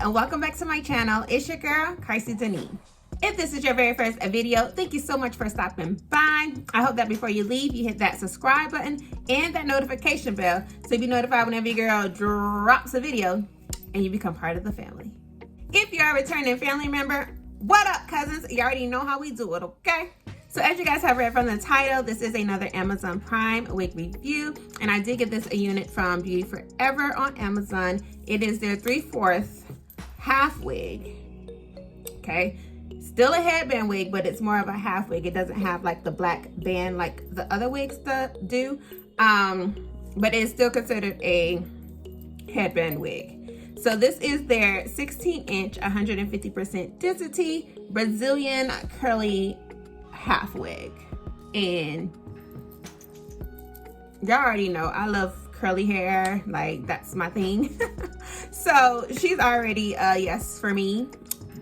And welcome back to my channel. It's your girl, Kicey Denise. If this is your very first video, thank you so much for stopping by. I hope that before you leave, you hit that subscribe button and that notification bell so you be notified whenever your girl drops a video and you become part of the family. If you're a returning family member, what up, cousins? You already know how we do it, okay? So as you guys have read from the title, this is another Amazon Prime wig review, and I did get this a unit from Beauty Forever on Amazon. It is their 3/4 half wig, okay? Still a headband wig, but it's more of a half wig. It doesn't have like the black band like the other wigs do, but it's still considered a headband wig. So this is their 16-inch, 150% density Brazilian curly half wig. And y'all already know I love curly hair, like that's my thing. So she's already a yes for me,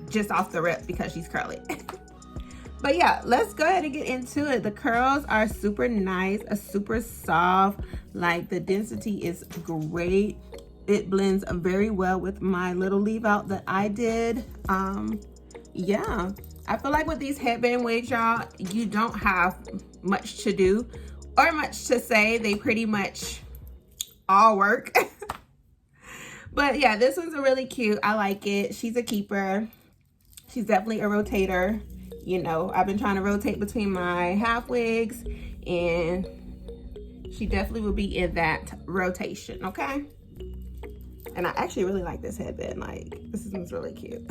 just off the rip because she's curly. But yeah, let's go ahead and get into it. The curls are super nice, super soft, like the density is great. It blends very well with my little leave out that I did. Yeah, I feel like with these headband wigs, y'all, you don't have much to do or much to say. They pretty much all work. But yeah, this one's really cute. I like it. She's a keeper. She's definitely a rotator. You know, I've been trying to rotate between my half wigs, and she definitely will be in that rotation, okay? And I actually really like this headband. Like, this one's really cute.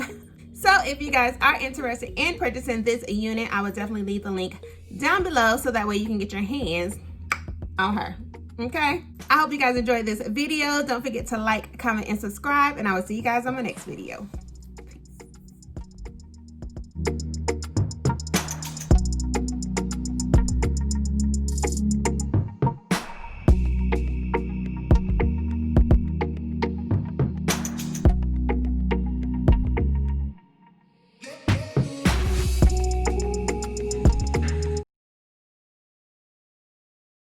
So if you guys are interested in purchasing this unit, I will definitely leave the link down below so that way you can get your hands on her. Okay, I hope you guys enjoyed this video. Don't forget to like, comment, and subscribe, and I will see you guys on my next video.